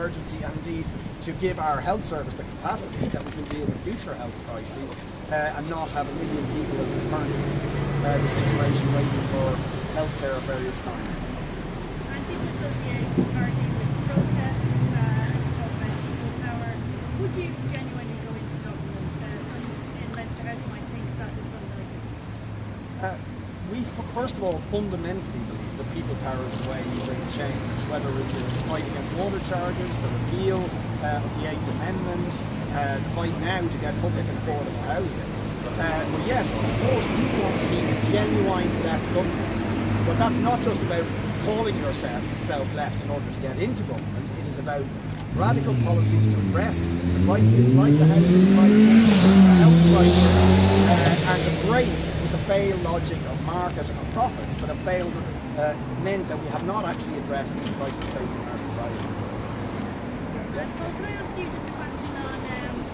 emergency, and indeed to give our health service the capacity that we can deal with future health crises and not have 1 million people, as is currently the situation, waiting for healthcare of various kinds. And people associate party with protests and talk about people power. Would you genuinely go into government? Some in Leinster House might think that it's unlikely. We first of all fundamentally believe that people power is the way you bring change, whether it's the fight against water charges, the repeal of the 8th Amendment, the fight now to get public and affordable housing. But yes, of course, we want to see a genuine left government, but that's not just about calling yourself left in order to get into government. It is about radical policies to address the crises like the housing crisis, the health crisis, and to break with the failed logic of market and profits that have failed, meant that we have not actually addressed the crisis facing our society. And Paul, can I ask you just a question on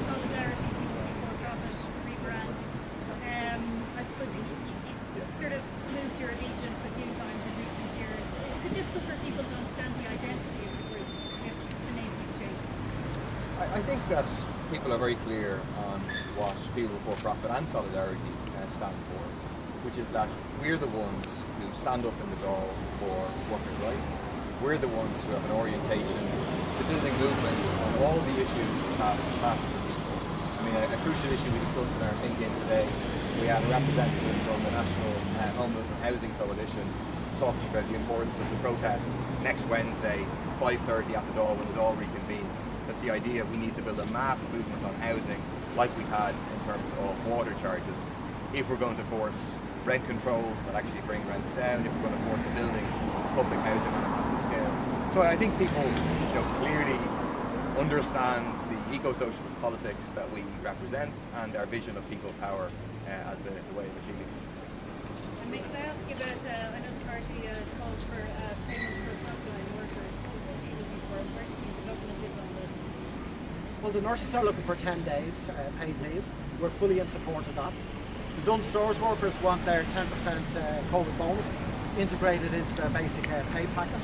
solidarity, people before profit, rebrand? I suppose you sort of moved your agents a few times in recent years. Is it difficult for people to understand the identity of the group if the name keeps changing? I think that people are very clear on what People Before Profit and Solidarity stand for, which is that we're the ones who stand up in the door for workers' rights. We're the ones who have an orientation to building movements on all the issues that matter to people. I mean, a crucial issue we discussed in our thinking today, we had a representative from the National Homeless and Housing Coalition talking about the importance of the protests next Wednesday, 5:30 at the Dáil, when the Dáil reconvenes. That the idea we need to build a mass movement on housing like we had in terms of water charges, if we're going to force rent controls that actually bring rents down, if we're going to force the building of public housing on a massive scale. So I think people clearly understand the eco-socialist politics that we represent and our vision of people power as the way of achieving it. And Mick, can I ask you about, I know the party has called for payment for frontline workers. What are you looking for? Where do you think the government is on this? Well, the nurses are looking for 10 days paid leave. We're fully in support of that. The Dunn Stores workers want their 10% COVID bonus integrated into their basic pay packet.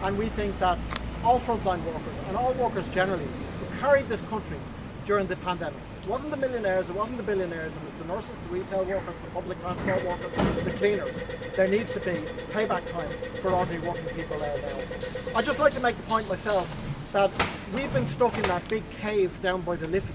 And we think that all frontline workers and all workers generally who carried this country during the pandemic. It wasn't the millionaires, it wasn't the billionaires, it was the nurses, the retail workers, the public transport workers, the cleaners. There needs to be payback time for ordinary working people there now. I'd just like to make the point myself that we've been stuck in that big cave down by the Liffey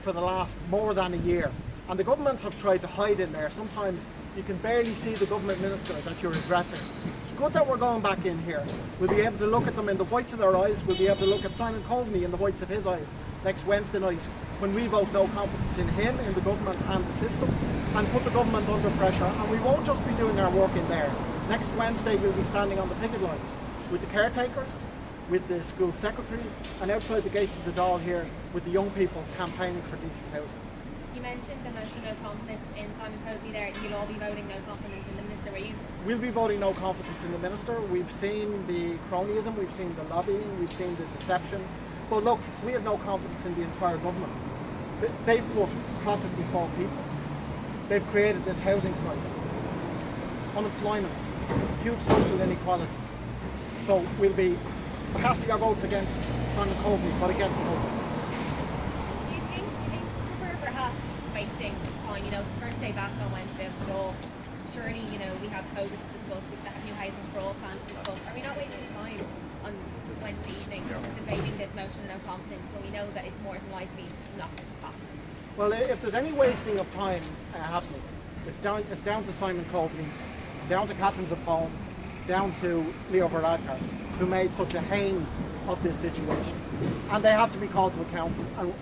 for the last more than a year. And the government have tried to hide in there. Sometimes you can barely see the government minister that you're addressing. It's good that we're going back in here. We'll be able to look at them in the whites of their eyes. We'll be able to look at Simon Coveney in the whites of his eyes next Wednesday night when we vote no confidence in him, in the government and the system, and put the government under pressure. And we won't just be doing our work in there. Next Wednesday we'll be standing on the picket lines with the caretakers, with the school secretaries, and outside the gates of the Dáil here with the young people campaigning for decent housing. You mentioned the motion no confidence in Simon Coveney there. You'll all be voting no confidence in the minister, will you? We'll be voting no confidence in the minister. We've seen the cronyism, we've seen the lobbying, we've seen the deception. But look, we have no confidence in the entire government. They've put profit before people. They've created this housing crisis, unemployment, huge social inequality. So we'll be casting our votes against Simon Coveney, but against the government. Do you think we're perhaps wasting time? It's the first day back on Wednesday of the Dáil. Surely, we have COVID to discuss, we have new housing for all plan to discuss. Are we not wasting time on Wednesday evening debating this motion of no confidence when we know that it's more than likely not going to pass? Well, if there's any wasting of time happening, it's down to Simon Coveney, down to Catherine Zappone, down to Leo Varadkar, who made such a hames of this situation. And they have to be called to account. And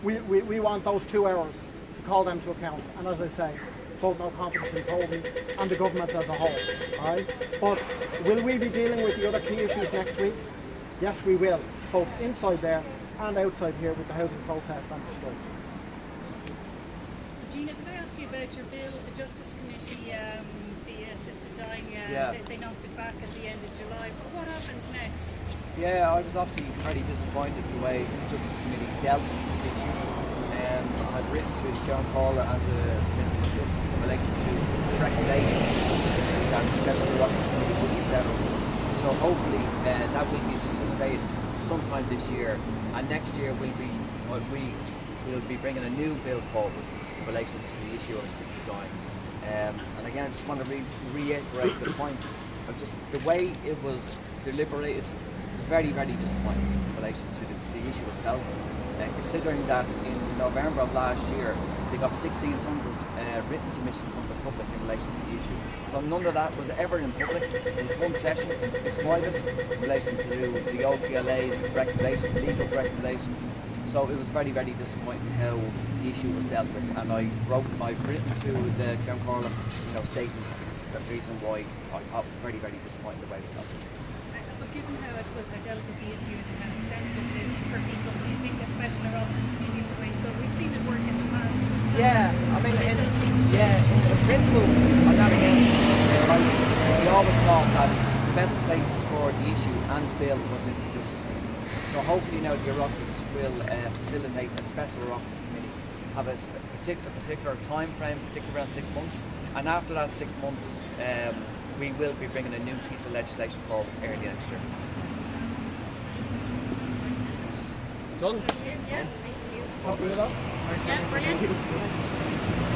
we want those 2 hours to call them to account. And as I say, vote no confidence in Coveney and the government as a whole. All right? But will we be dealing with the other key issues next week? Yes, we will, both inside there and outside here with the housing protest and the strikes. Gina, can I ask you about your bill, the Justice Committee, the assisted dying, they knocked it back at the end of July. But what happens next? Yeah, I was obviously pretty disappointed the way the Justice Committee dealt with the issue. I had written to John Paula and the Minister of Justice in relation to the recommendation of the Justice Committee that the Special Interrogatories Committee would be set up. So hopefully that will be facilitated sometime this year, and next year we will be bringing a new bill forward in relation to the issue of assisted dying. And again, I just want to reiterate the point of just the way it was deliberated, very, very disappointing in relation to the issue itself. Considering that in November of last year, they got 1,600 written submissions from the public in relation to the issue. So none of that was ever in public. It was one session in private in relation to the OPLA's recommendations, legal recommendations. So it was very, very disappointing how the issue was dealt with. And I've written to the County Corla, stating the reason why I thought it was very, very disappointing the way it was dealt with. But given how, I suppose, how delicate the issue is and how sensitive it is for people, do you think a special neurologist committee is the way to go? We've seen it work in the past. Yeah, I mean, it does need to change. in principle, I'm not against it. We always thought that the best place for the issue and the bill was in the Justice Committee. So hopefully now the Oireachtas will facilitate a special Oireachtas committee, have a particular time frame, particularly around 6 months, and after that 6 months, we will be bringing a new piece of legislation forward early next year. Done. Yeah. Happy with that? Yeah, brilliant.